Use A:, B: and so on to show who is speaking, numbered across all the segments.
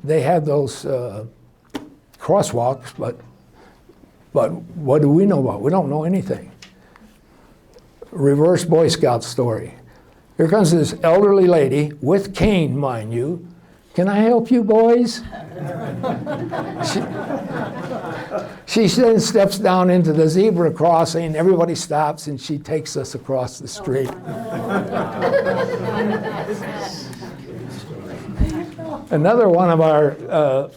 A: they had those crosswalks, but what do we know about? We don't know anything. Reverse Boy Scout story. Here comes this elderly lady with cane, mind you. Can I help you, boys? She then steps down into the zebra crossing. Everybody stops, and she takes us across the street. Another one of our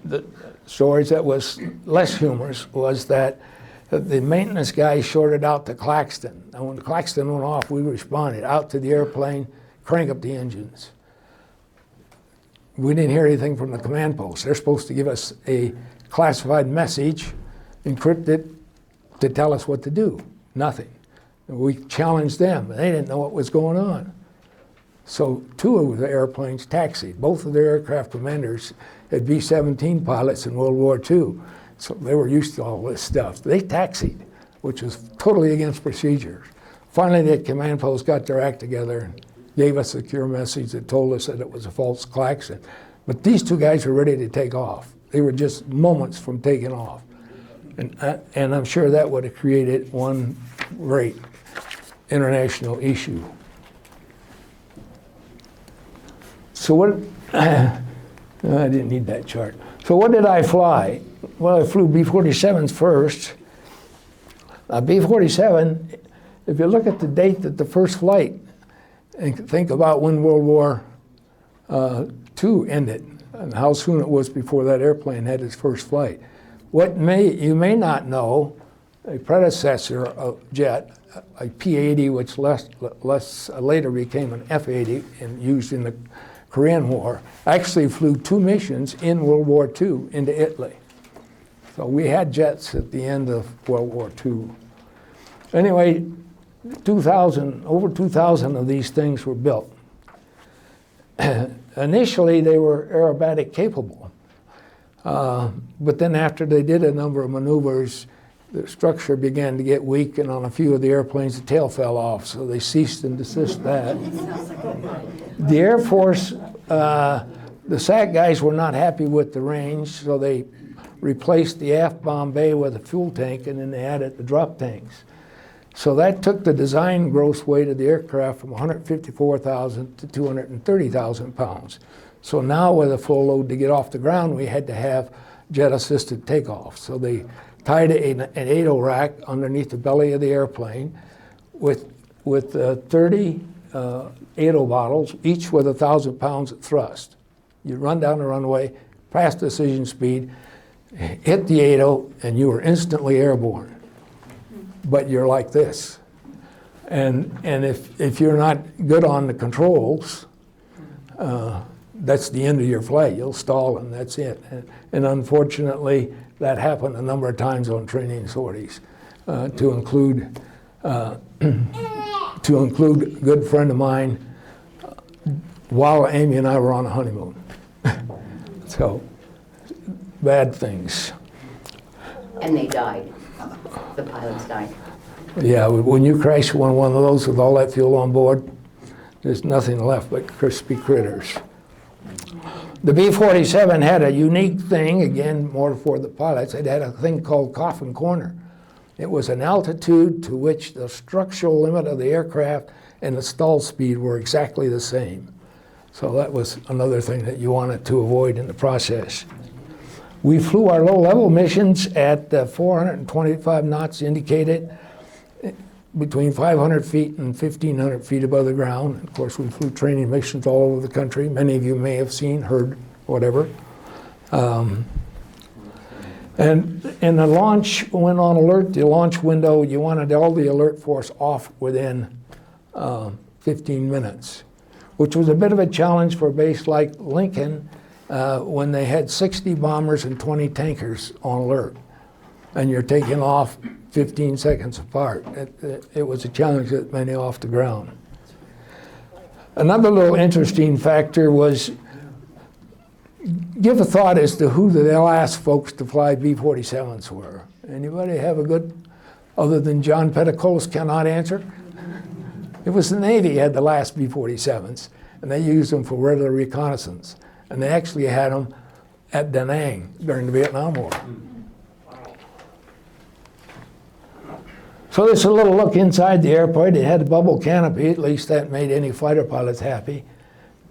A: the stories that was less humorous was that the maintenance guy shorted out to Claxton. And when Claxton went off, we responded out to the airplane, crank up the engines. We didn't hear anything from the command post. They're supposed to give us a classified message, encrypted, to tell us what to do. Nothing. And we challenged them. They didn't know what was going on. So 2 of the airplanes taxied. Both of their aircraft commanders had B-17 pilots in World War II. So they were used to all this stuff. They taxied, which was totally against procedures. Finally, the command post got their act together and gave us a secure message that told us that it was a false klaxon. But these 2 guys were ready to take off. They were just moments from taking off. And I'm sure that would have created one great international issue. So what, I didn't need that chart. So what did I fly? Well, I flew B-47s first. B-47, if you look at the date that the first flight, and think about when World War II ended, and how soon it was before that airplane had its first flight. You may not know, a predecessor of jet, a P-80, which later became an F-80 and used in the Korean War, actually flew 2 missions in World War II into Italy. So we had jets at the end of World War II. Anyway, over 2,000 of these things were built. Initially, they were aerobatic capable. But then after they did a number of maneuvers, the structure began to get weak, and on a few of the airplanes, the tail fell off, so they ceased and desist that. The Air Force, the SAC guys were not happy with the range, so they replaced the aft bomb bay with a fuel tank, and then they added the drop tanks. So that took the design gross weight of the aircraft from 154,000 to 230,000 pounds. So now with a full load to get off the ground, we had to have jet-assisted takeoff. So they tied an ATO rack underneath the belly of the airplane with 30 ATO bottles, each with 1,000 pounds of thrust. You run down the runway, pass decision speed, hit the ATO, and you were instantly airborne. But you're like this. And if you're not good on the controls, that's the end of your flight. You'll stall and that's it. And unfortunately, that happened a number of times on training sorties, to include a good friend of mine while Amy and I were on a honeymoon. So, bad things.
B: And they died. The pilots died.
A: Yeah, when you crash one of those with all that fuel on board, there's nothing left but crispy critters. The B-47 had a unique thing, again, more for the pilots. It had a thing called coffin corner. It was an altitude to which the structural limit of the aircraft and the stall speed were exactly the same. So that was another thing that you wanted to avoid in the process. We flew our low-level missions at 425 knots indicated, between 500 feet and 1,500 feet above the ground. Of course, we flew training missions all over the country. Many of you may have seen, heard, whatever. And the launch went on alert. The launch window, you wanted all the alert force off within 15 minutes, which was a bit of a challenge for a base like Lincoln when they had 60 bombers and 20 tankers on alert, and you're taking off 15 seconds apart. It was a challenge to get many off the ground. Another little interesting factor was, give a thought as to who the last folks to fly B-47s were. Anybody have a good, other than John Petticolas cannot answer? It was the Navy had the last B-47s, and they used them for regular reconnaissance. And they actually had them at Da Nang during the Vietnam War. So this is a little look inside the airplane. It had a bubble canopy, at least that made any fighter pilots happy.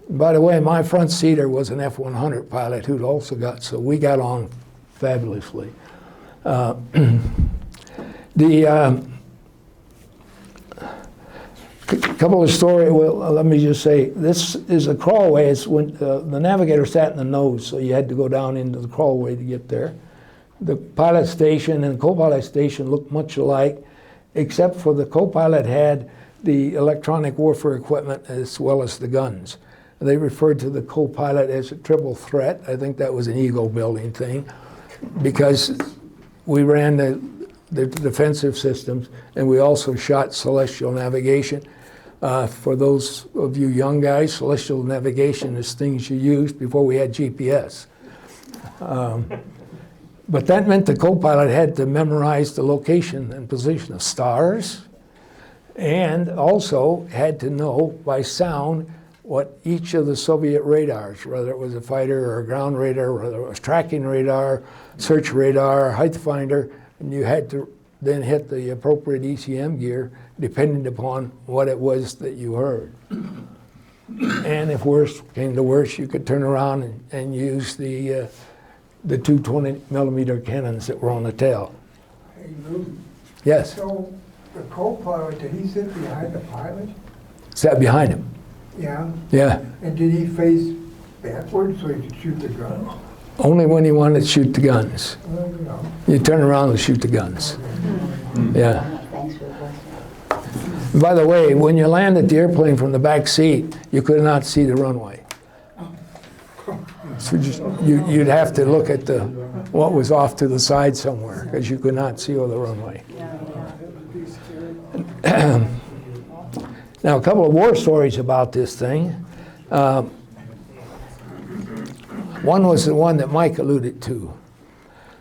A: By the way, my front seater was an F-100 pilot who'd also got, so we got on fabulously. Couple of stories, well, let me just say, this is a crawlway. It's when the navigator sat in the nose, so you had to go down into the crawlway to get there. The pilot station and co-pilot station looked much alike, except for the co-pilot had the electronic warfare equipment as well as the guns. They referred to the co-pilot as a triple threat. I think that was an ego-building thing, because we ran the defensive systems, and we also shot celestial navigation. For those of you young guys, celestial navigation is things you used before we had GPS. But that meant the co-pilot had to memorize the location and position of stars, and also had to know by sound what each of the Soviet radars, whether it was a fighter or a ground radar, whether it was tracking radar, search radar, height finder, and you had to then hit the appropriate ECM gear depending upon what it was that you heard. And if worse came to worse, you could turn around and use the 220mm cannons that were on the tail.
C: Hey, Lew.
A: Yes,
C: So the co-pilot, did he sit behind the pilot?
A: sat behind him.
C: Yeah.
A: Yeah,
C: And did he face backwards so he could shoot the gun?
A: only when he wanted to shoot the guns.
C: Well, you know.
A: You turn around and shoot the guns. Yeah.
B: Thanks for the question.
A: By the way, when you landed the airplane from the back seat, you could not see the runway. So you'd have to look at what was off to the side somewhere, because you could not see over the runway. Now, a couple of war stories about this thing. One was the one that Mike alluded to.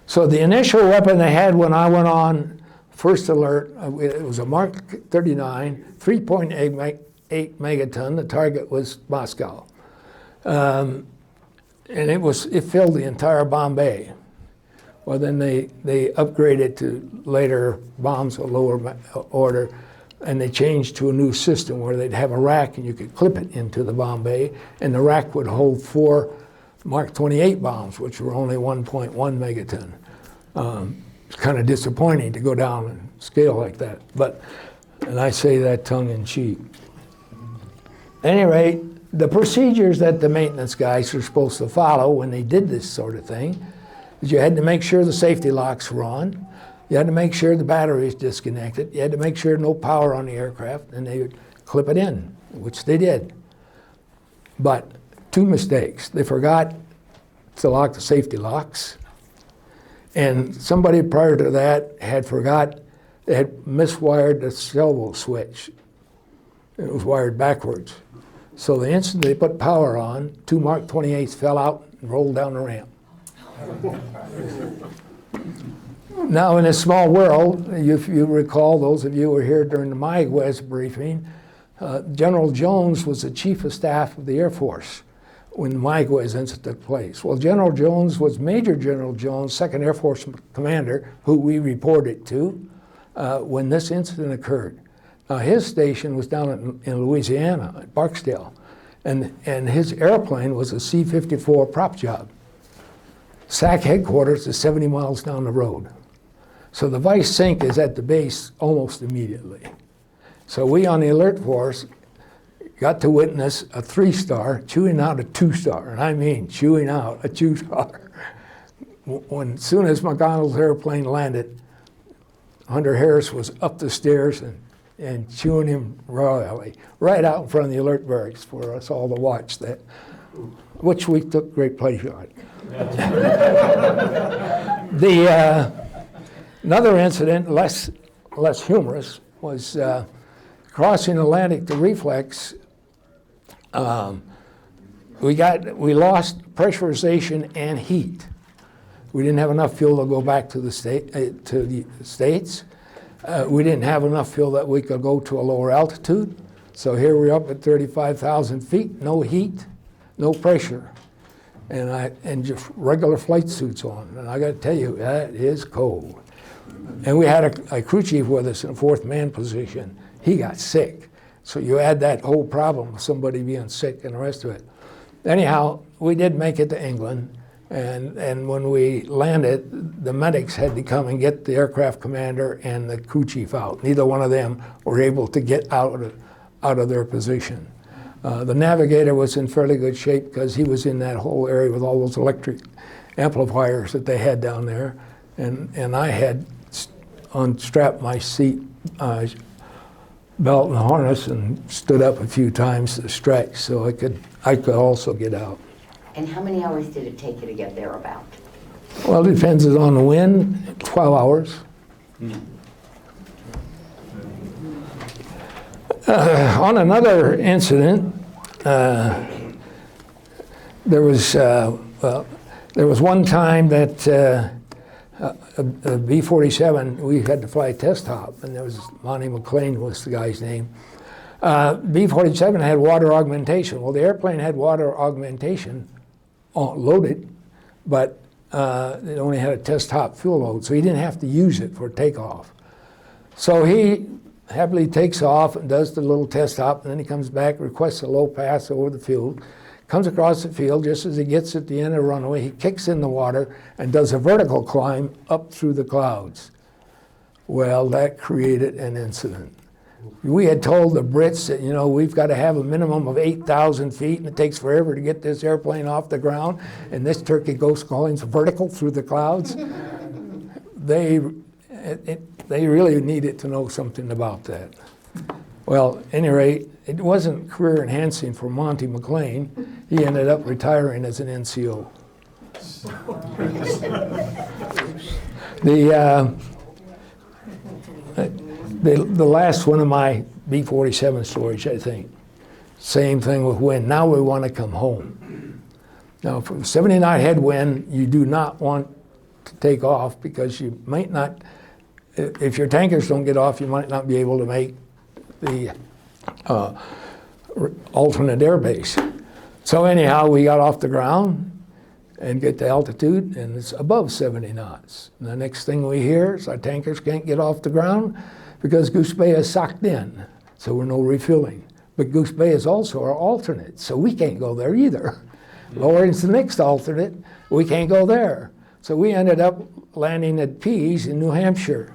A: So the initial weapon they had when I went on first alert, it was a Mark 39, 3.8 megaton. The target was Moscow. And it filled the entire Bombay. Well, then they upgraded to later bombs of lower order, and they changed to a new system where they'd have a rack and you could clip it into the Bombay, and the rack would hold 4 Mark 28 bombs, which were only 1.1 megaton. It's kind of disappointing to go down and scale like that, and I say that tongue in cheek. At any rate, the procedures that the maintenance guys are supposed to follow when they did this sort of thing is you had to make sure the safety locks were on, you had to make sure the battery is disconnected, you had to make sure no power on the aircraft, and they would clip it in, which they did. But 2 mistakes. They forgot to lock the safety locks, and somebody prior to that had miswired the servo switch. It was wired backwards. So the instant they put power on, 2 Mark 28s fell out and rolled down the ramp. Now, in a small world, if you recall, those of you who were here during the Mayaguez briefing, General Jones was the Chief of Staff of the Air Force when the Mayaguez incident took place. Well, General Jones was Major General Jones, 2nd Air Force Commander, who we reported to when this incident occurred. Now, his station was down in Louisiana, at Barksdale, and his airplane was a C-54 prop job. SAC headquarters is 70 miles down the road. So the vice sync is at the base almost immediately. So we on the alert force got to witness a 3-star chewing out a 2-star, and I mean chewing out a 2-star. As soon as McDonnell's airplane landed, Hunter Harris was up the stairs and chewing him royally, right out in front of the alert barracks for us all to watch that, which we took great pleasure on. Another incident, less humorous, was crossing Atlantic to reflex. We lost pressurization and heat. We didn't have enough fuel to go back to the States. We didn't have enough fuel that we could go to a lower altitude. So here we're up at 35,000 feet, no heat, no pressure. and just regular flight suits on. And I got to tell you, that is cold. And we had a crew chief with us in a fourth man position. He got sick. So you add that whole problem of somebody being sick and the rest of it. Anyhow, we did make it to England. And when we landed, the medics had to come and get the aircraft commander and the crew chief out. Neither one of them were able to get out of their position. The navigator was in fairly good shape because he was in that whole area with all those electric amplifiers that they had down there. And I had unstrapped my seat belt and harness and stood up a few times to stretch so I could also get out.
B: And how many hours did it take you to get there about?
A: Well, it depends on the wind, 12 hours. On another incident, there was one time that a B-47, we had to fly a test hop, and there was Monty McLean was the guy's name. B-47 had water augmentation. Well, the airplane had water augmentation loaded, but it only had a test hop fuel load, so he didn't have to use it for takeoff. So he happily takes off and does the little test hop, and then he comes back, requests a low pass over the field, comes across the field. Just as he gets at the end of the runway, he kicks in the water and does a vertical climb up through the clouds. Well, that created an incident. We had told the Brits that, you know, we've got to have a minimum of 8,000 feet, and it takes forever to get this airplane off the ground, and this turkey goes calling vertical through the clouds. They really needed to know something about that. Well, at any rate, it wasn't career enhancing for Monty McLean. He ended up retiring as an NCO. The last one of my B-47 stories, I think. Same thing with wind. Now we want to come home. Now, for 70 knot headwind, you do not want to take off because you might not, if your tankers don't get off, you might not be able to make the alternate air base. So anyhow, we got off the ground and get to altitude, and it's above 70 knots. And the next thing we hear is our tankers can't get off the ground because Goose Bay is socked in, so we're no refueling. But Goose Bay is also our alternate, so we can't go there either. Loring's the next alternate, we can't go there. So we ended up landing at Pease in New Hampshire.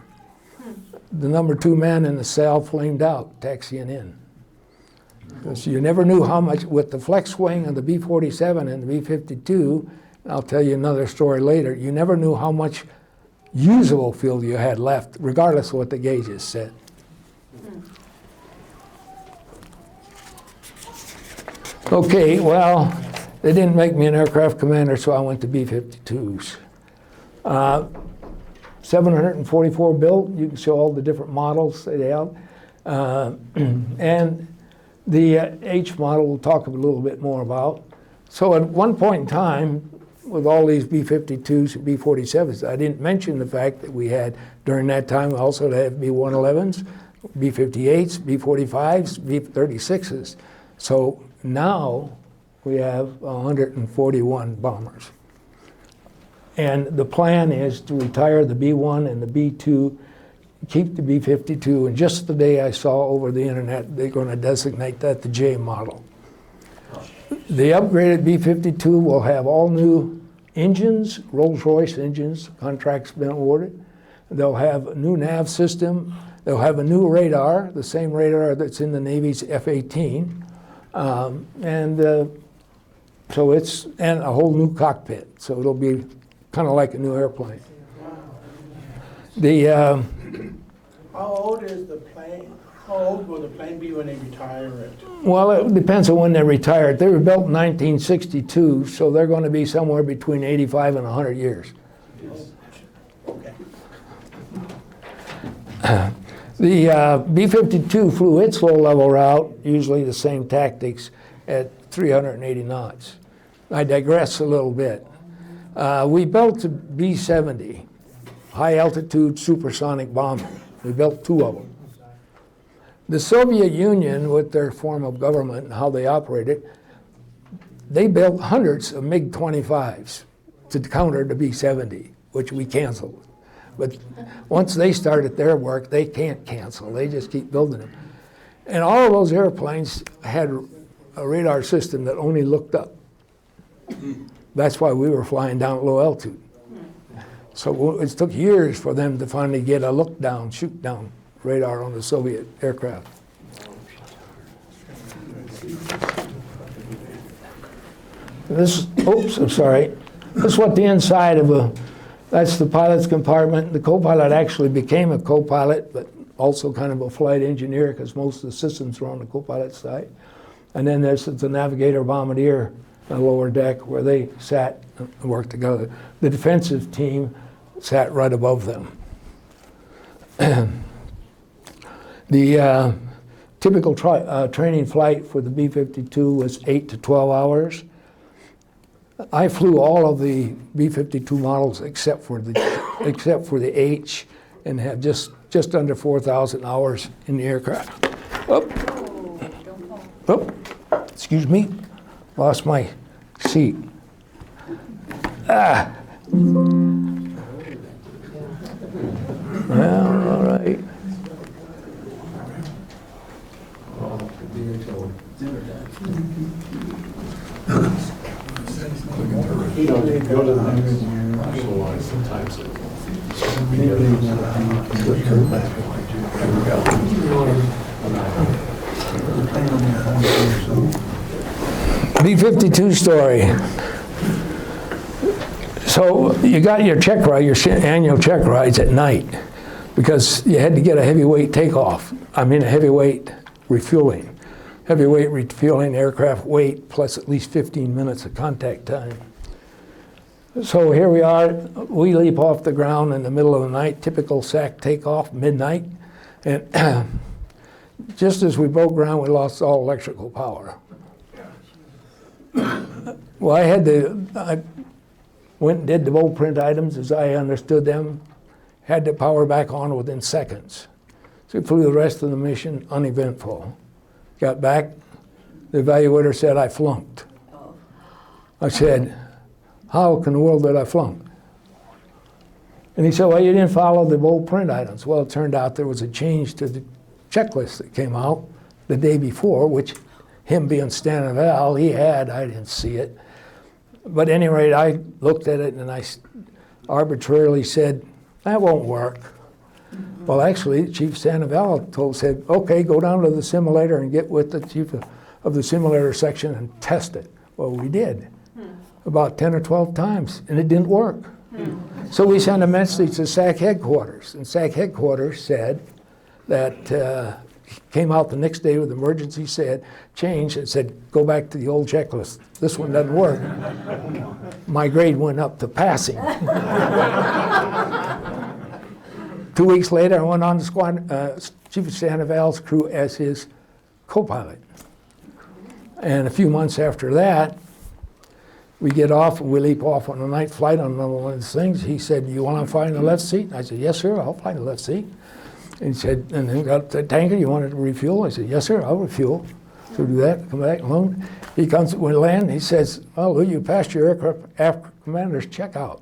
A: The number 2 man in the cell flamed out, taxiing in. Because you never knew how much, with the flex wing of the B-47 and the B-52, and I'll tell you another story later, you never knew how much usable fuel you had left, regardless of what the gauges said. Okay, well, they didn't make me an aircraft commander, so I went to B-52s. 744 built. You can see all the different models they have. And the H model we'll talk a little bit more about. So at one point in time, with all these B-52s and B-47s, I didn't mention the fact that we had, during that time, we also had B-111s, B-58s, B-45s, B-36s. So now we have 141 bombers. And the plan is to retire the B-1 and the B-2, keep the B-52, and just the day I saw over the internet, they're going to designate that the J model. The upgraded B-52 will have all new engines, Rolls-Royce engines, contract's been awarded. They'll have a new nav system. They'll have a new radar, the same radar that's in the Navy's F-18. So it's, and a whole new cockpit. So it'll be kind of like a new airplane. The
D: How old is the plane? How old will the plane be when they retire it?
A: well, it depends on when they retired. They were built in 1962, so they're going to be somewhere between 85 and 100 years.
D: Okay.
A: The B-52 flew its low-level route, usually the same tactics, at 380 knots. I digress a little bit. We built the B-70, high-altitude supersonic bomber. We built 2 of them. The Soviet Union, with their form of government and how they operated, they built hundreds of MiG-25s to counter the B-70, which we canceled. But once they started their work, they can't cancel. They just keep building them. And all of those airplanes had a radar system that only looked up. That's why we were flying down at low altitude. So it took years for them to finally get a look down, shoot down radar on the Soviet aircraft. This, oops, I'm sorry. This is what the inside of that's the pilot's compartment. The co-pilot actually became a co-pilot, but also kind of a flight engineer because most of the systems were on the co-pilot side. And then there's the navigator bombardier on the lower deck where they sat and worked together. The defensive team sat right above them. The typical training flight for the B-52 was 8 to 12 hours. I flew all of the B-52 models except for the H, and had just under 4,000 hours in the aircraft. Oh, excuse me, lost my seat. Ah. Well, all right.
E: Go to the next. Visualize the times it.
A: B-52 story. So you got your check ride, your annual check rides at night, because you had to get a heavyweight takeoff. I mean a heavyweight refueling. Heavyweight refueling aircraft weight plus at least 15 minutes of contact time. So here we are, we leap off the ground in the middle of the night, typical SAC takeoff, midnight, and just as we broke ground, we lost all electrical power. Well, I went and did the bold print items as I understood them, had the power back on within seconds. So we flew the rest of the mission uneventful. Got back, the evaluator said I flunked. I said, how in the world did I flunk? And he said, well, you didn't follow the bold print items. Well, it turned out there was a change to the checklist that came out the day before, which him being Stanival, he had, I didn't see it. But at any rate, I looked at it and I arbitrarily said, that won't work. Well, actually, Chief Stanival said, okay, go down to the simulator and get with the chief of the simulator section and test it. Well, we did. About 10 or 12 times, and it didn't work. So we sent a message to SAC headquarters, and SAC headquarters said that, came out the next day with emergency change and said, go back to the old checklist. This one doesn't work. My grade went up to passing. 2 weeks later, I went on to Chief Stanival's crew as his co-pilot. And a few months after that, we get off and we leap off on a night flight on one of these things. He said, you want to fly in the left seat? I said, yes, sir, I'll fly in the left seat. And he said, and then got the tanker, you wanted to refuel? I said, yes, sir, I'll refuel. So we do that, come back, load. He comes, we land, he says, oh, Lew, you passed your aircraft commander's checkout.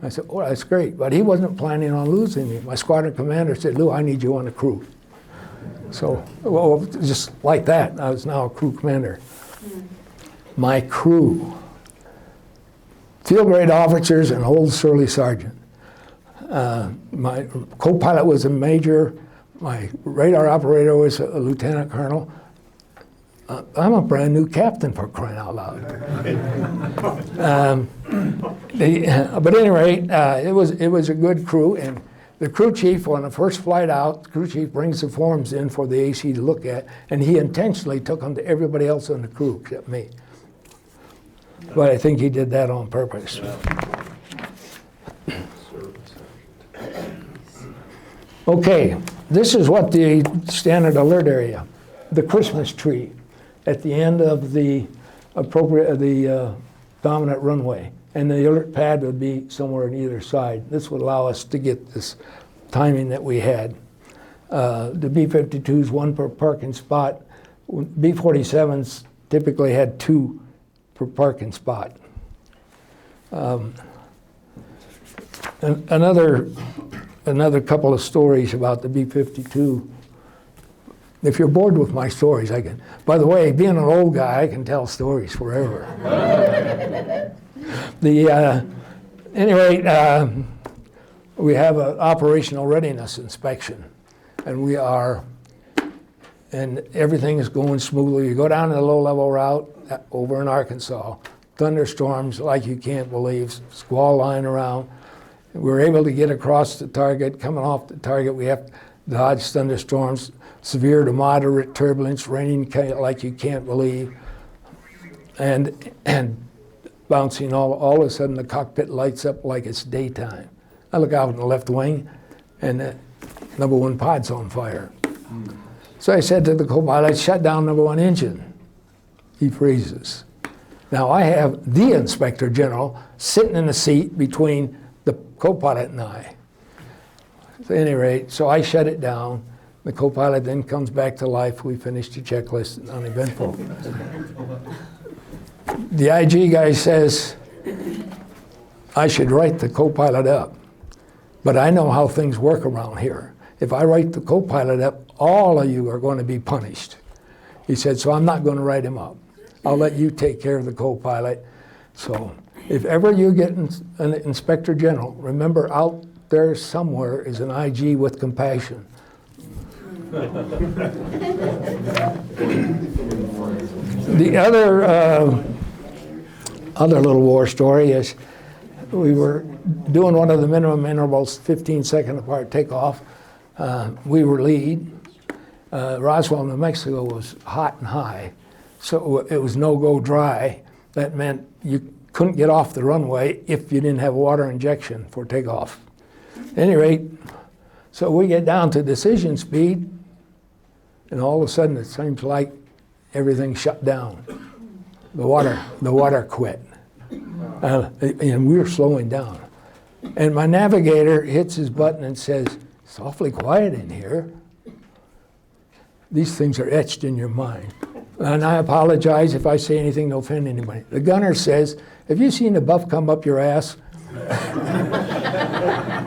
A: I said, oh, that's great. But he wasn't planning on losing me. My squadron commander said, Lew, I need you on the crew. So, well, just like that, I was now a crew commander. My crew, field grade officers and old surly sergeant. My co-pilot was a major. My radar operator was a lieutenant colonel. I'm a brand new captain, for crying out loud. But at any rate, it was a good crew, and the crew chief, on the first flight out, the crew chief brings the forms in for the AC to look at, and he intentionally took them to everybody else on the crew except me. But I think he did that on purpose. Okay, this is what the standard alert area, the Christmas tree at the end of the dominant runway. And the alert pad would be somewhere on either side. This would allow us to get this timing that we had. The B-52s, one per parking spot. B-47s typically had two per parking spot. And another couple of stories about the B-52. If you're bored with my stories, I can. By the way, being an old guy, I can tell stories forever. Anyway, we have an operational readiness inspection, and everything is going smoothly. You go down the low-level route over in Arkansas, thunderstorms like you can't believe, squall line around. We're able to get across the target. Coming off the target, we have to dodge thunderstorms, severe to moderate turbulence, raining like you can't believe, and bouncing all of a sudden the cockpit lights up like it's daytime. I look out in the left wing, and number one pod's on fire. So I said to the co-pilot, shut down number one engine. He freezes. Now I have the Inspector General sitting in the seat between the co-pilot and I. At any rate, so I shut it down. The co-pilot then comes back to life. We finished the checklist, uneventful. The IG guy says, I should write the co-pilot up, but I know how things work around here. If I write the co-pilot up, all of you are going to be punished. He said, so I'm not going to write him up. I'll let you take care of the co-pilot. So if ever you get an Inspector General, remember out there somewhere is an IG with compassion. The other little war story is we were doing one of the minimum intervals, 15-second apart takeoff. We were lead. Roswell, New Mexico was hot and high, so it was no-go dry. That meant you couldn't get off the runway if you didn't have water injection for takeoff. At any rate, so we get down to decision speed, and all of a sudden it seems like everything shut down. The water quit. And we were slowing down. And my navigator hits his button and says, it's awfully quiet in here. These things are etched in your mind. And I apologize if I say anything to offend anybody. The gunner says, have you seen the buff come up your ass?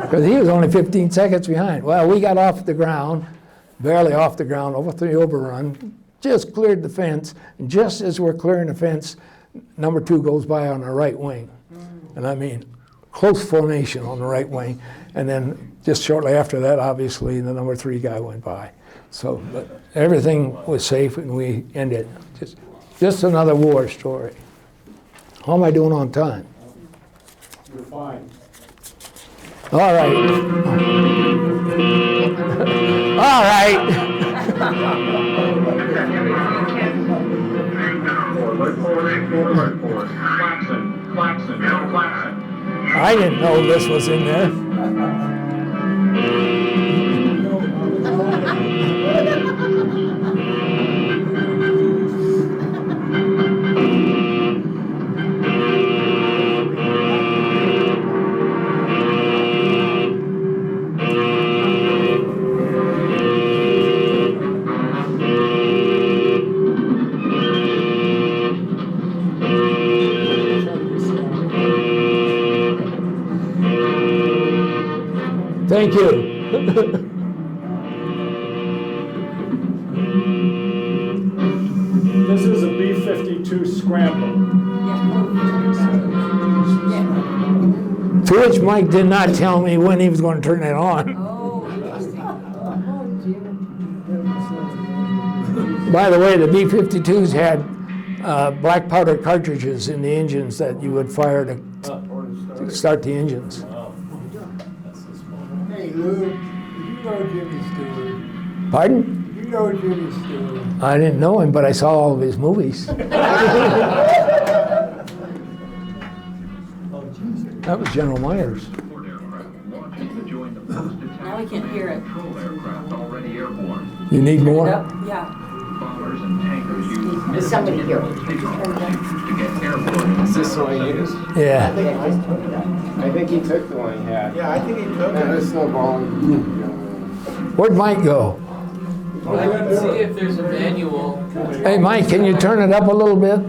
A: Because he was only 15 seconds behind. Well, we got off the ground, barely off the ground, over the overrun, just cleared the fence. And just as we're clearing the fence, number two goes by on our right wing. And I mean, close formation on the right wing. And then just shortly after that, obviously, the number three guy went by. So, but everything was safe and we ended. Just another war story. How am I doing on time?
E: You're fine.
A: All right. All right. I didn't know this was in there. Thank you.
E: This is a B-52 scrambler.
A: To which Mike did not tell me when he was going to turn it on. By the way, the B-52s had black powder cartridges in the engines that you would fire to start the engines.
C: Hey, Lew, you know Jimmy Stewart.
A: Pardon?
C: You know Jimmy Stewart.
A: I didn't know him, but I saw all of his movies. That was General Myers.
F: Now we can't hear it.
A: You need more?
F: Yeah.
B: Is somebody here?
G: Is this the one he used?
A: Yeah.
G: I think he took the one he had.
D: Yeah, I think he took
G: And
D: it.
G: it's snowballing.
A: Where'd Mike go?
H: I can see if there's a manual.
A: Hey, Mike, can you turn it up a little bit?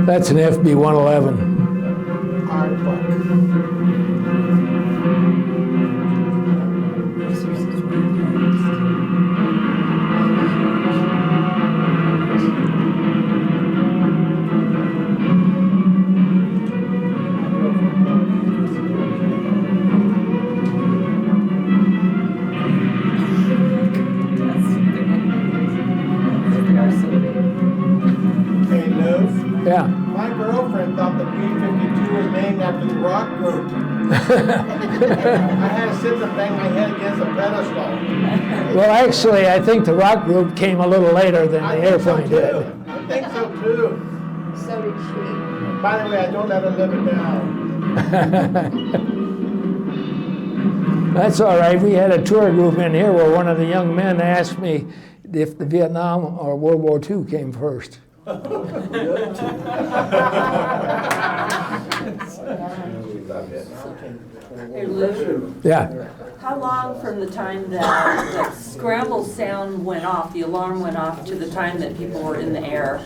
A: That's an FB-111.
D: Hey, Lou,
A: Yeah.
D: my girlfriend thought the B-52 was named after the rock group. I had to sit and bang my head against a pedestal.
A: Well, actually, I think the rock group came a little later than the
D: I think so
A: airplane
D: too.
A: did.
D: I think so too.
B: So did she.
D: By the way, I don't let her live it down.
A: That's all right. We had a tour group in here where one of the young men asked me if the Vietnam or World War II came first.
F: Hey, Lou,
A: Yeah.
F: how long from the time that the scramble sound went off, the alarm went off, to the time that people were in the air?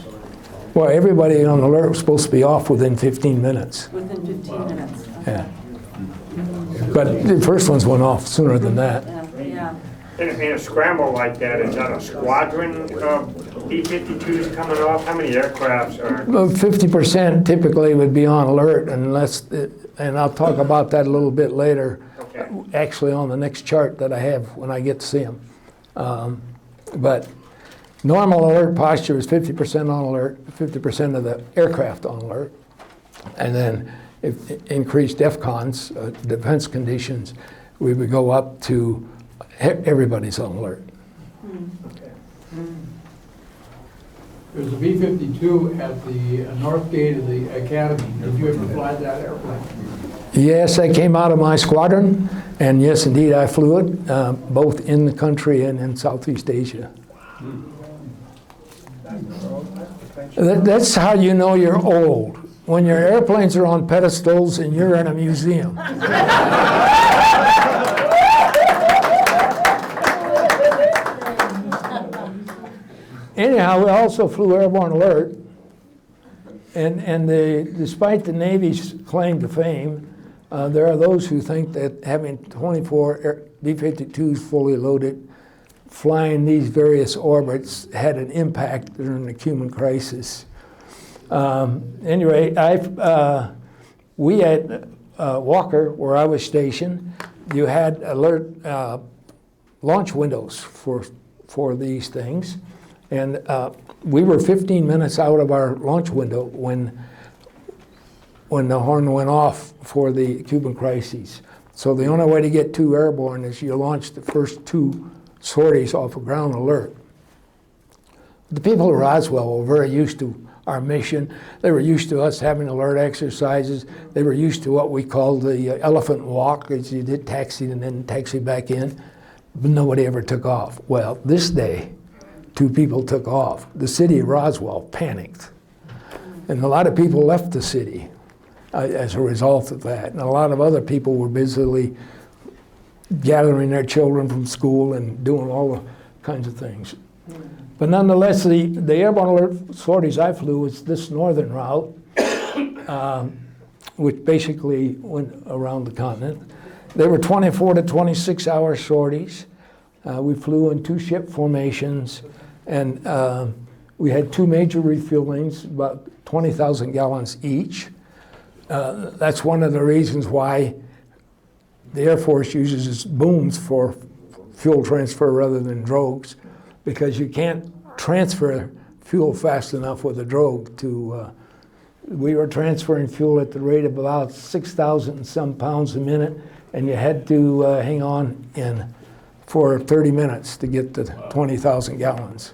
A: Well, everybody on alert was supposed to be off within 15 minutes.
F: Within 15 minutes?
A: Yeah. But the first ones went off sooner than that.
F: Yeah.
H: In a scramble like that, is that a squadron of B-52s coming off? How many aircrafts are?
A: Well, 50% typically would be on alert unless, and I'll talk about that a little bit later,
H: Okay.
A: actually on the next chart that I have when I get to see them. But normal alert posture is 50% on alert, 50% of the aircraft on alert. And then if increased DEFCONs, defense conditions, we would go up to everybody's on alert.
I: There's a B-52 at the north gate of the academy. Did you ever fly that airplane?
A: Yes, I came out of my squadron, and yes, indeed, I flew it, both in the country and in Southeast Asia. That's how you know you're old, when your airplanes are on pedestals and you're in a museum. Anyhow, we also flew airborne alert, and despite the Navy's claim to fame, there are those who think that having 24 B-52s fully loaded, flying these various orbits, had an impact during the Cuban crisis. Anyway, we at Walker, where I was stationed, you had alert launch windows for these things. And we were 15 minutes out of our launch window when the horn went off for the Cuban crises. So the only way to get 2 airborne is you launch the first 2 sorties off of ground alert. The people of Roswell were very used to our mission. They were used to us having alert exercises. They were used to what we called the elephant walk, as you did taxi and then taxi back in. But nobody ever took off. Well, this day, 2 people took off. The city of Roswell panicked. And a lot of people left the city as a result of that. And a lot of other people were busily gathering their children from school and doing all the kinds of things. But nonetheless, the airborne alert sorties I flew was this northern route, which basically went around the continent. They were 24 to 26 hour sorties. We flew in 2 ship formations, and we had 2 major refuelings, about 20,000 gallons each. That's one of the reasons why the Air Force uses its booms for fuel transfer rather than drogues, because you can't transfer fuel fast enough with a drogue to We were transferring fuel at the rate of about 6,000 and some pounds a minute, and you had to hang on in for 30 minutes to get to 20,000 gallons.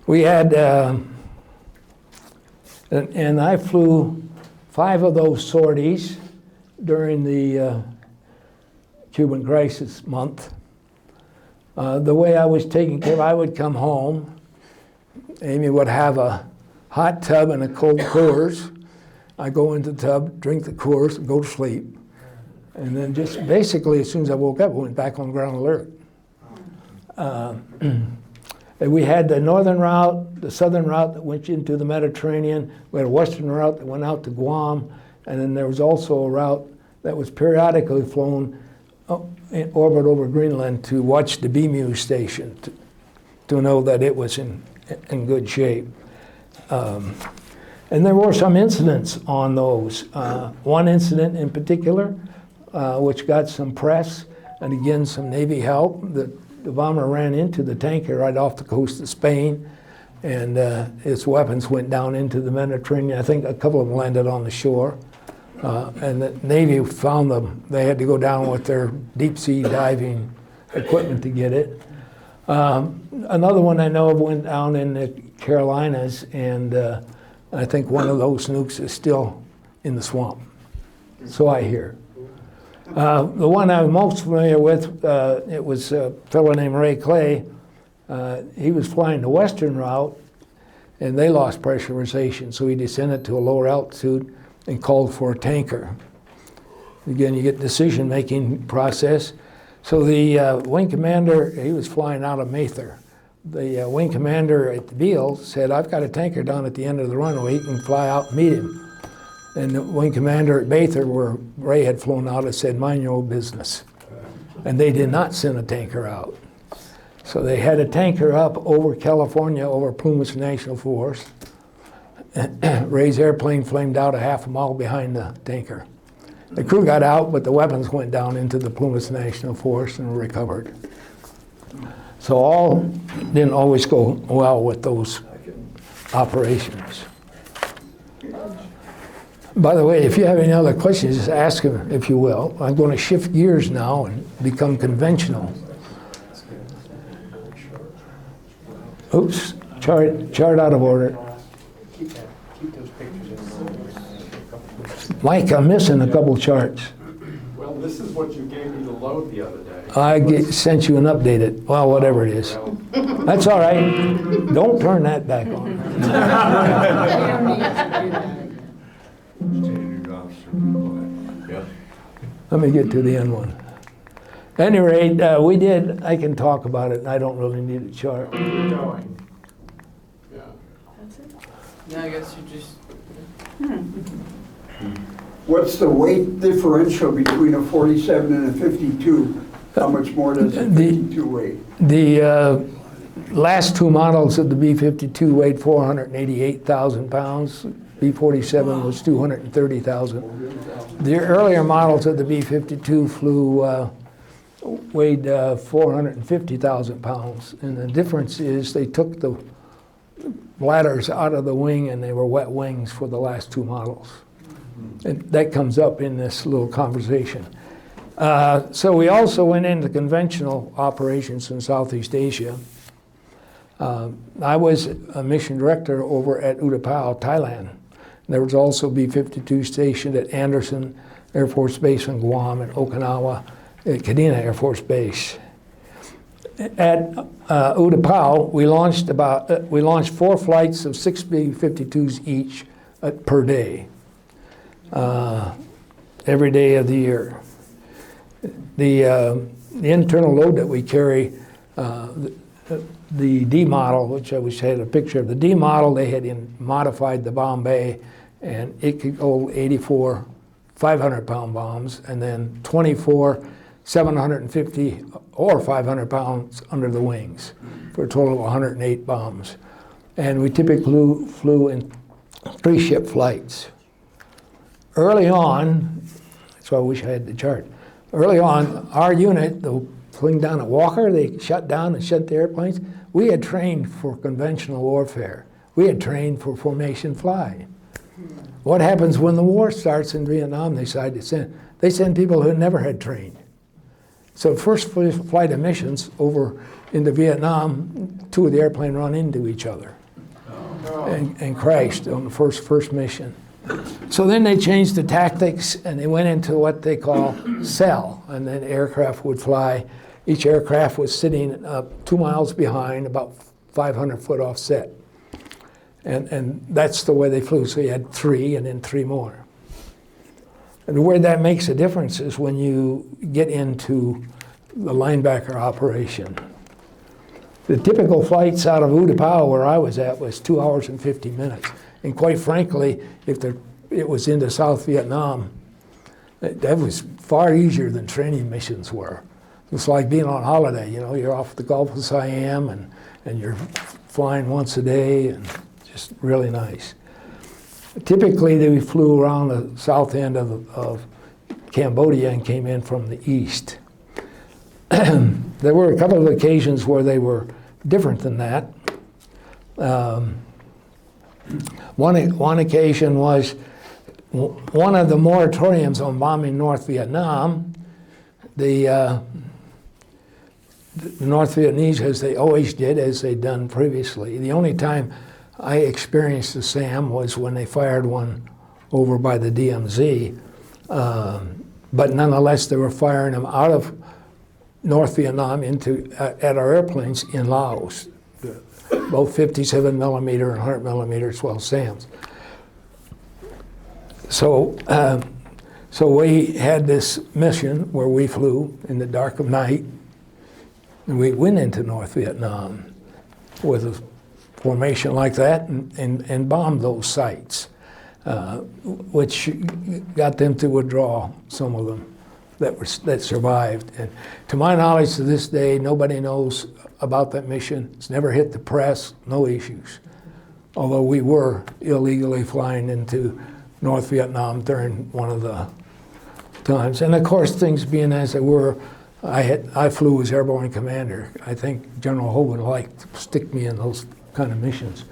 A: We had, and I flew 5 of those sorties during the Cuban crisis month. The way I was taking care of, I would come home. Amy would have a hot tub and a cold Coors. I go into the tub, drink the Coors, and go to sleep. And then just basically, as soon as I woke up, I went back on ground alert. And we had the northern route, the southern route that went into the Mediterranean. We had a western route that went out to Guam. And then there was also a route that was periodically flown in orbit over Greenland to watch the BMU station to know that it was in good shape. And there were some incidents on those. One incident in particular, which got some press, and again some Navy help. The bomber ran into the tanker right off the coast of Spain, and its weapons went down into the Mediterranean. I think a couple of them landed on the shore. And the Navy found them. They had to go down with their deep sea diving equipment to get it. Another one I know of went down in the Carolinas, and I think one of those nukes is still in the swamp. So I hear. The one I'm most familiar with, it was a fellow named Ray Clay. He was flying the western route, and they lost pressurization, so he descended to a lower altitude and called for a tanker. Again, you get decision-making process. So the wing commander, he was flying out of Mather. The wing commander at the Beale said, I've got a tanker down at the end of the runway, you can fly out and meet him. And the wing commander at Mather, where Ray had flown out, had said, mind your own business. And they did not send a tanker out. So they had a tanker up over California, over Plumas National Forest. Ray's airplane flamed out a half a mile behind the tanker. The crew got out, but the weapons went down into the Plumas National Forest and were recovered. So all didn't always go well with those operations. By the way, if you have any other questions, just ask them, if you will. I'm going to shift gears now and become conventional. Oops, chart out of order. Mike, I'm missing a couple charts.
E: Well, this is what you gave me to load the other day.
A: Sent you an updated, well, whatever it is. That's all right. Don't turn that back on. Let me get to the end one. At any rate, I can talk about it, and I don't really need a chart.
E: Keep going. Yeah.
J: Yeah, I guess you just.
C: What's the weight differential between a 47 and a 52? How much more does a 52 weigh?
A: The last 2 models of the B-52 weighed 488,000 pounds. B-47 was 230,000. The earlier models of the B-52 weighed 450,000 pounds. And the difference is they took the bladders out of the wing and they were wet wings for the last 2 models. And that comes up in this little conversation. So we also went into conventional operations in Southeast Asia. I was a mission director over at Utapao, Thailand. There was also B-52 stationed at Andersen Air Force Base in Guam and Okinawa at Kadena Air Force Base. At Utapao, we launched 4 flights of 6 B-52s each per day, every day of the year. The internal load that we carry, the D model, which I had a picture of the D model, they had modified the bomb bay, and it could hold 84 500-pound bombs, and then 24 750 or 500 pounds under the wings, for a total of 108 bombs. And we typically flew in 3-ship flights. Early on, that's why I wish I had the chart. Early on, our unit, the fling down at Walker, they shut down and shut the airplanes. We had trained for conventional warfare. We had trained for formation fly. What happens when the war starts in Vietnam? They send people who never had trained. So first flight of missions over into Vietnam, 2 of the airplane run into each other and crashed on the first mission. So then they changed the tactics and they went into what they call cell, and then aircraft would fly. Each aircraft was sitting 2 miles behind, about 500 foot offset. And that's the way they flew. So you had 3 and then 3 more. And where that makes a difference is when you get into the linebacker operation. The typical flights out of Utapao, where I was at, was 2 hours and 50 minutes. And quite frankly, if it was into South Vietnam, that was far easier than training missions were. It's like being on holiday, you know, you're off the Gulf of Siam and you're flying once a day, and just really nice. Typically, they flew around the south end of Cambodia and came in from the east. There were a couple of occasions where they were different than that. One occasion was one of the moratoriums on bombing North Vietnam. The North Vietnamese, as they always did, as they'd done previously. The only time I experienced the SAM was when they fired one over by the DMZ. But nonetheless, they were firing them out of North Vietnam at our airplanes in Laos, both 57 millimeter and 100 millimeter as well as SAMs. So we had this mission where we flew in the dark of night, and we went into North Vietnam with a formation like that and bombed those sites, which got them to withdraw, some of them that survived. And to my knowledge, to this day, nobody knows about that mission. It's never hit the press, no issues. Although we were illegally flying into North Vietnam during one of the times. And of course, things being as they were, I flew as airborne commander. I think General Ho would like to stick me in those kind of missions.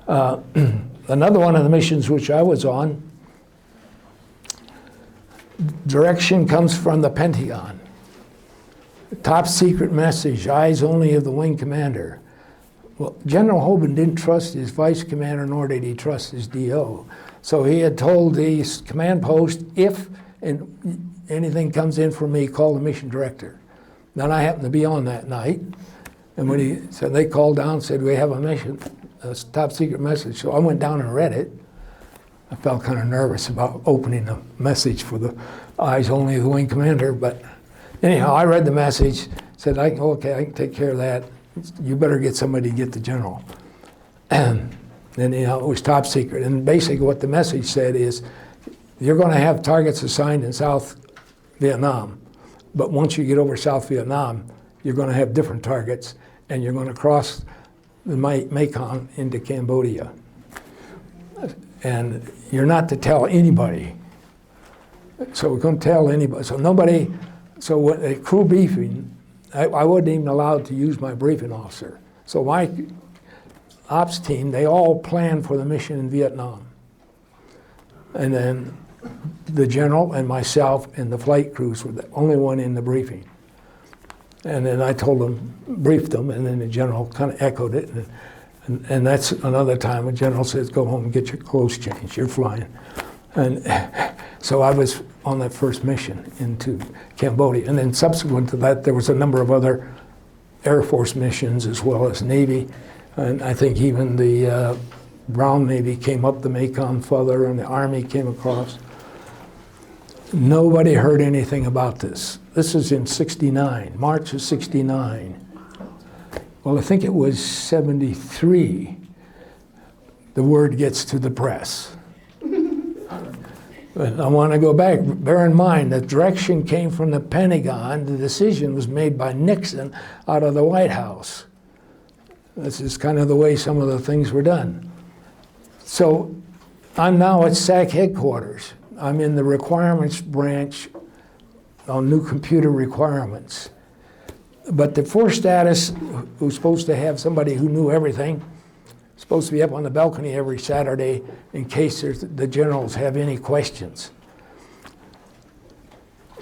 A: Another one of the missions which I was on, direction comes from the Pentagon. Top secret message, eyes only of the wing commander. Well, General Hoban didn't trust his vice commander, nor did he trust his DO. So he had told the command post, if anything comes in from me, call the mission director. Then I happened to be on that night. And when he said, they called down and said, we have a mission, a top secret message. So I went down and read it. I felt kind of nervous about opening the message for the eyes only of the wing commander. But anyhow, I read the message, said, okay, I can take care of that. You better get somebody to get the general. And then, you know, it was top secret. And basically what the message said is, you're going to have targets assigned in South Vietnam. But once you get over South Vietnam, you're going to have different targets, and you're going to cross the Mekong into Cambodia. And you're not to tell anybody. So we couldn't tell anybody. So when a crew briefing, I wasn't even allowed to use my briefing officer. So my ops team, they all planned for the mission in Vietnam. And then the general and myself and the flight crews were the only one in the briefing. And then I told them, briefed them, and then the general kind of echoed it. And that's another time the general says, go home and get your clothes changed, you're flying. And so I was on that first mission into Cambodia. And then subsequent to that, there was a number of other Air Force missions as well as Navy. And I think even the Brown Navy came up the Mekong further, and the Army came across. Nobody heard anything about this. This is in '69, March of '69. Well, I think it was '73, the word gets to the press. But I want to go back. Bear in mind, the direction came from the Pentagon. The decision was made by Nixon out of the White House. This is kind of the way some of the things were done. So I'm now at SAC headquarters. I'm in the requirements branch on new computer requirements. But the force status, who's supposed to have somebody who knew everything, supposed to be up on the balcony every Saturday in case the generals have any questions.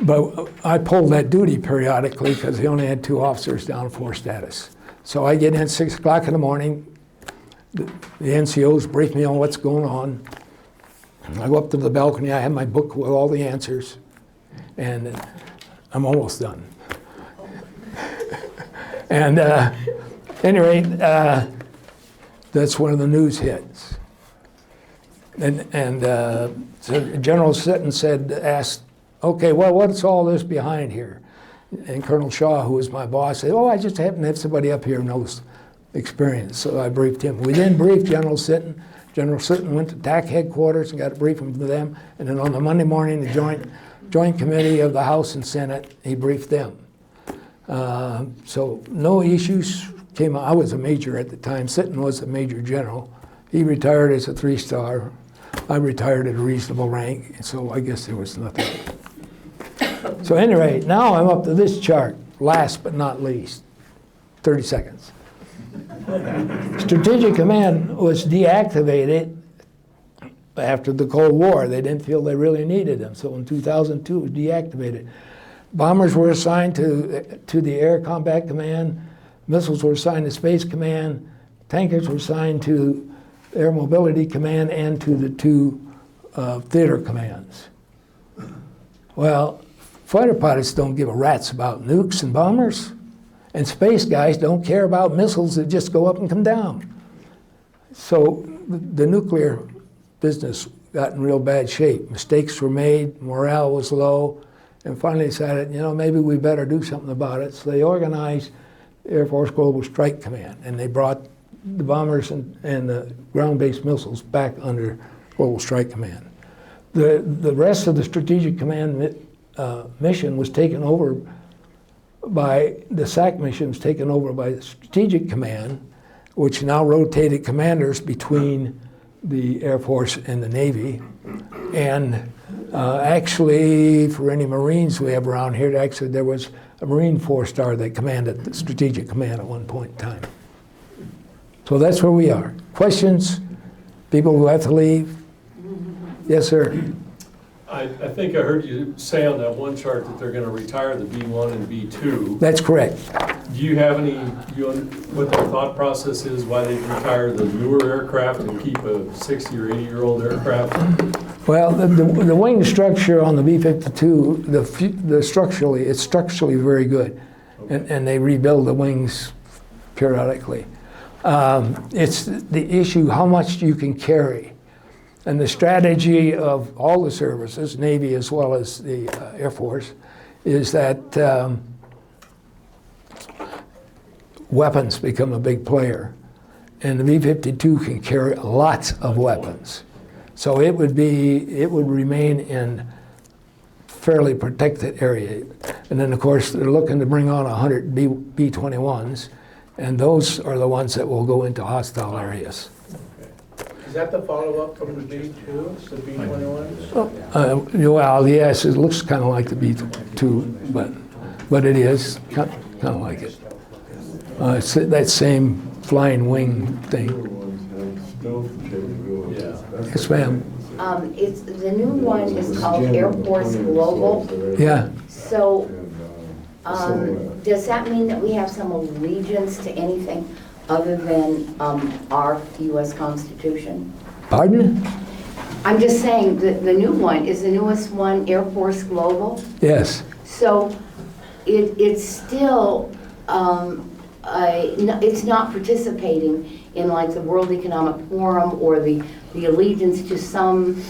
A: But I pulled that duty periodically because they only had 2 officers down force status. So I get in 6 o'clock in the morning. The NCOs brief me on what's going on. I go up to the balcony. I have my book with all the answers, and I'm almost done. And at any rate, that's one of the news hits. And so General Sitton asked, okay, well, what's all this behind here? And Colonel Shaw, who was my boss, said, oh, I just happen to have somebody up here who knows experience. So I briefed him. We then briefed General Sitton. General Sitton went to TAC headquarters and got a briefing from them. And then on the Monday morning, the Joint Committee of the House and Senate, he briefed them. So no issues came out. I was a major at the time. Sitton was a major general. He retired as a 3-star. I retired at a reasonable rank, so I guess there was nothing. So at any rate, now I'm up to this chart, last but not least, 30 seconds. Strategic Command was deactivated after the Cold War. They didn't feel they really needed them, so in 2002 it was deactivated. Bombers were assigned to the Air Combat Command, missiles were assigned to Space Command, tankers were assigned to Air Mobility Command and to the 2 theater commands. Well, fighter pilots don't give a rat's about nukes and bombers, and space guys don't care about missiles that just go up and come down. So the nuclear business got in real bad shape. Mistakes were made, morale was low, and finally decided, maybe we better do something about it. So they organized Air Force Global Strike Command, and they brought the bombers and the ground-based missiles back under Global Strike Command. The rest of the Strategic Command mission was taken over by, the SAC mission was taken over by the Strategic Command, which now rotated commanders between the Air Force and the Navy. And actually, for any Marines we have around here, actually there was a Marine 4-star that commanded the Strategic Command at one point in time. So that's where we are. Questions? People who have to leave? Yes, sir.
E: I think I heard you say on that one chart that they're going to retire the B1 and B2.
A: That's correct.
E: Do you have any, what their thought process is, why they retire the newer aircraft and keep a 60 or 80-year-old aircraft?
A: Well, the wing structure on the B-52, it's structurally very good, okay. and they rebuild the wings periodically. It's the issue how much you can carry. And the strategy of all the services, Navy as well as the Air Force, is that weapons become a big player. And the B-52 can carry lots of weapons. So it would remain in fairly protected area. And then of course they're looking to bring on 100 B-21s, and those are the ones that will go into hostile areas.
D: Is that the follow-up from the B-2s, the B-21s?
A: Well, yes, it looks kind of like the B-2, but it is kind of like it. It's that same flying wing thing. Yes, ma'am.
B: It's, the new one is called Air Force Global.
A: Yeah.
B: So, does that mean that we have some allegiance to anything other than our U.S. Constitution?
A: Pardon?
B: I'm just saying that the new one, is the newest one Air Force Global?
A: Yes.
B: So it's still, it's not participating in like the World Economic Forum or the allegiance to some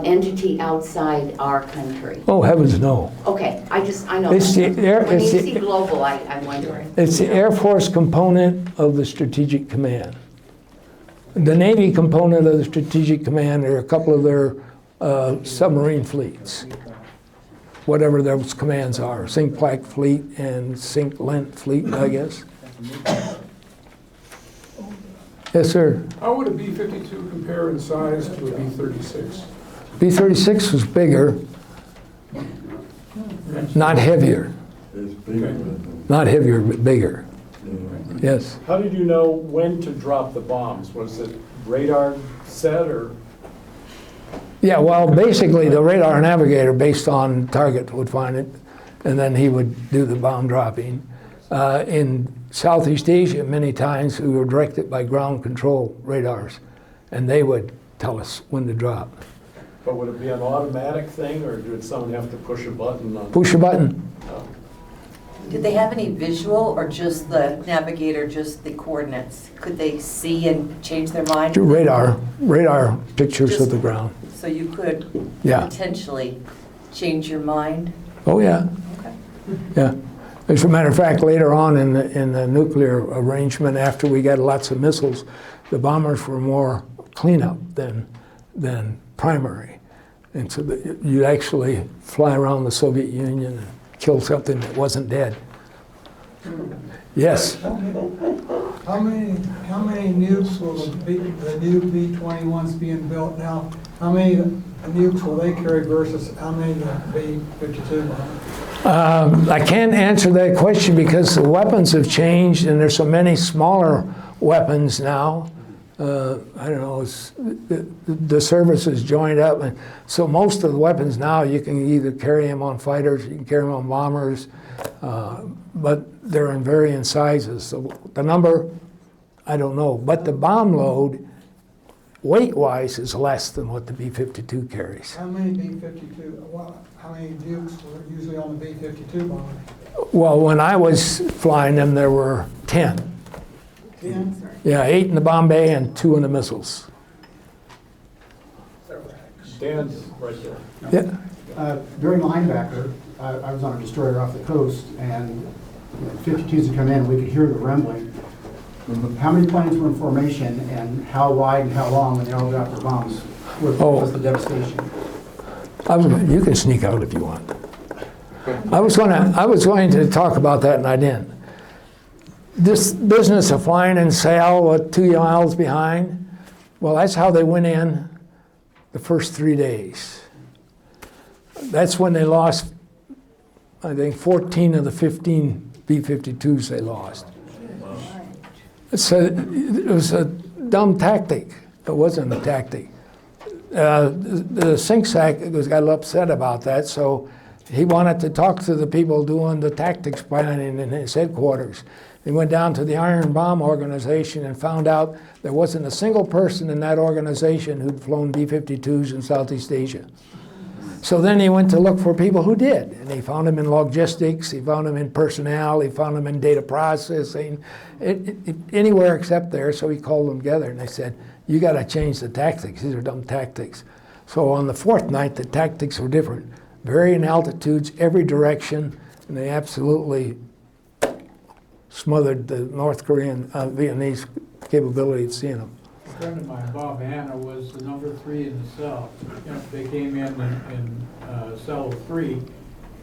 B: entity outside our country.
A: Oh, heavens no.
B: Okay, I know.
A: It's the
B: when you see global, I wonder.
A: It's the Air Force component of the Strategic Command. The Navy component of the Strategic Command are a couple of their submarine fleets, whatever those commands are, Sink Plaque Fleet and Sink Lent Fleet, I guess. Yes, sir.
I: How would a B-52 compare in size to a B-36?
A: B-36 was bigger, not heavier.
I: Okay.
A: Not heavier, but bigger. Yes.
E: How did you know when to drop the bombs? Was it radar set or?
A: Yeah, well, basically, the radar navigator, based on target, would find it, and then he would do the bomb dropping. In Southeast Asia, many times, we were directed by ground control radars, and they would tell us when to drop.
E: But would it be an automatic thing, or did someone have to push a button on?
A: Push a button.
K: Did they have any visual or just the navigator, just the coordinates? Could they see and change their mind?
A: Radar pictures of the ground.
K: So you could
A: Yeah.
K: potentially change your mind?
A: Oh, yeah.
K: Okay.
A: Yeah. As a matter of fact, later on in the nuclear arrangement, after we got lots of missiles, the bombers were more cleanup than primary. And so you'd actually fly around the Soviet Union and kill something that wasn't dead. Yes?
L: How many nukes will the new B-21s being built now, how many nukes will they carry versus how many the B-52 bombers?
A: I can't answer that question because the weapons have changed and there's so many smaller weapons now. I don't know, the services joined up, and so most of the weapons now you can either carry them on fighters, you can carry them on bombers, but they're in varying sizes. So the number, I don't know, but the bomb load, weight-wise, is less than what the B-52 carries.
L: How many B-52, how many nukes were usually on the B-52 bomber?
A: Well, when I was flying them, there were 10.
L: 10?
A: Yeah, 8 in the bomb bay and 2 in the missiles.
E: Dan's right there.
A: Yeah.
M: During linebacker, I was on a destroyer off the coast, and 52s would come in, we could hear the rumbling. How many planes were in formation, and how wide and how long when they all dropped their bombs? What was the devastation?
A: You can sneak out if you want. I was going to talk about that, and I didn't. This business of flying in sail 2 miles behind, well, that's how they went in the first 3 days. That's when they lost, I think, 14 of the 15 B-52s they lost. It was a dumb tactic. It wasn't a tactic. The SINCSAC got a little upset about that, so he wanted to talk to the people doing the tactics planning in his headquarters. He went down to the Iron Bomb organization and found out there wasn't a single person in that organization who'd flown B-52s in Southeast Asia. So then he went to look for people who did, and he found them in logistics, he found them in personnel, he found them in data processing, anywhere except there. So he called them together and they said, you got to change the tactics, these are dumb tactics. So on the fourth night, the tactics were different. Varying altitudes, every direction, and they absolutely smothered the North Korean, Vietnamese capability of seeing them.
I: A friend of mine, Bob Hanna, was the number 3 in the cell. They came in cell 3,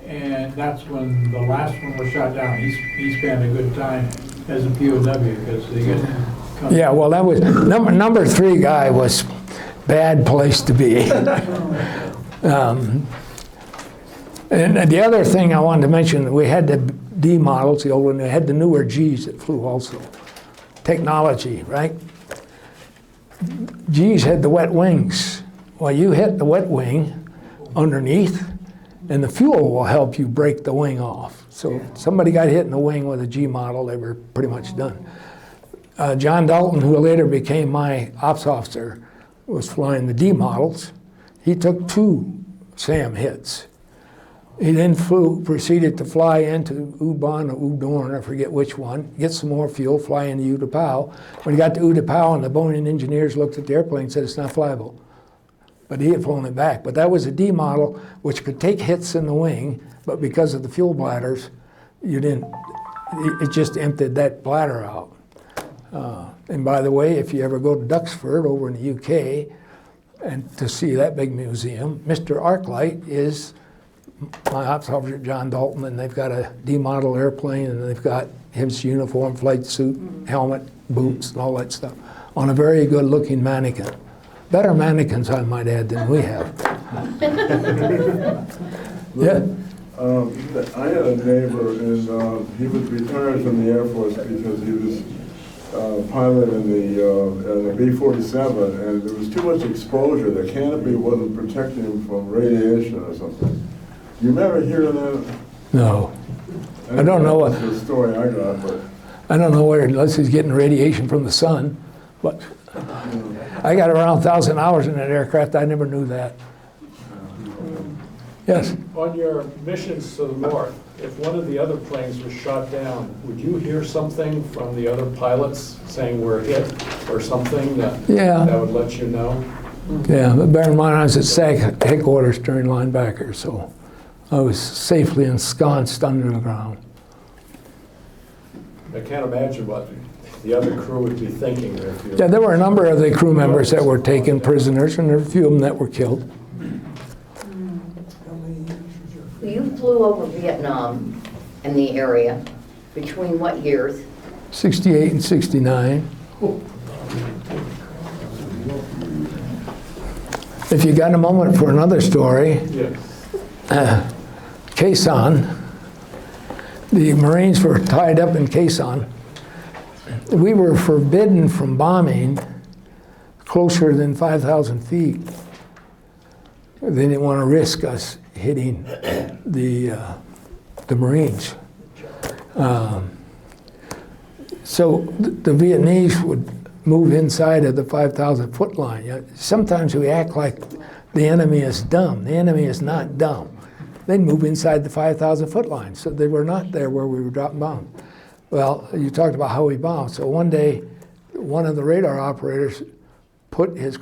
I: and that's when the last one was shot down. He spent a good time as a POW because they get.
A: Yeah, well, that was number 3 guy was bad place to be. And the other thing I wanted to mention, we had the D models, the old one, they had the newer Gs that flew also. Technology, right? Gs had the wet wings. Well, you hit the wet wing underneath, and the fuel will help you break the wing off. So if somebody got hit in the wing with a G model, they were pretty much done. John Dalton, who later became my ops officer, was flying the D models. He took 2 SAM hits. He then proceeded to fly into Ubon or Udorn, I forget which one, get some more fuel, fly into Utapao. When he got to Utapao, and the Boeing engineers looked at the airplane and said it's not flyable. But he had flown it back. But that was a D model which could take hits in the wing, but because of the fuel bladders, it just emptied that bladder out. And by the way, if you ever go to Duxford over in the UK, and to see that big museum, Mr. Arclight is my ops officer, John Dalton, and they've got a D model airplane, and they've got his uniform, flight suit, helmet, boots, and all that stuff, on a very good looking mannequin. Better mannequins, I might add, than we have. Yeah.
N: I had a neighbor, and he was retired from the Air Force because he was pilot in the B-47, and there was too much exposure. The canopy wasn't protecting him from radiation or something. You ever hear of that?
A: No. I don't know what.
N: That's the story I got, but.
A: I don't know where, unless he's getting radiation from the sun, but I got around 1,000 hours in that aircraft. I never knew that. Yes?
E: On your missions to the north, if one of the other planes was shot down, would you hear something from the other pilots saying we're hit or something that would let you know?
A: Yeah, but bear in mind I was at SAC headquarters during linebacker, so I was safely ensconced under the ground.
E: I can't imagine what the other crew would be thinking. If you
A: Yeah, there were a number of the crew members that were taken prisoners, and there were a few of them that were killed.
B: You flew over Vietnam and the area between what years?
A: 68 and 69. If you got a moment for another story, Khe Sanh, the Marines were tied up in Khe Sanh. We were forbidden from bombing closer than 5,000 feet. They didn't want to risk us hitting the Marines. So the Vietnamese would move inside of the 5,000-foot line. Sometimes we act like the enemy is dumb. The enemy is not dumb. They'd move inside the 5,000-foot line, so they were not there where we were dropping bombs. Well, you talked about how we bombed. So one day, one of the radar operators put his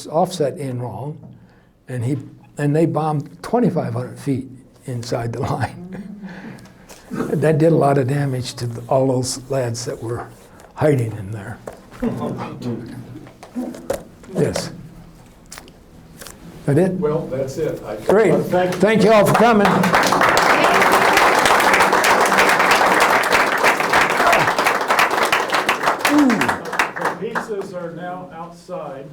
A: offset in wrong, and they bombed 2,500 feet inside the line. That did a lot of damage to all those lads that were hiding in there. Yes. That it?
E: Well, that's it.
A: Great. Thank you all for coming.
E: The pizzas are now outside.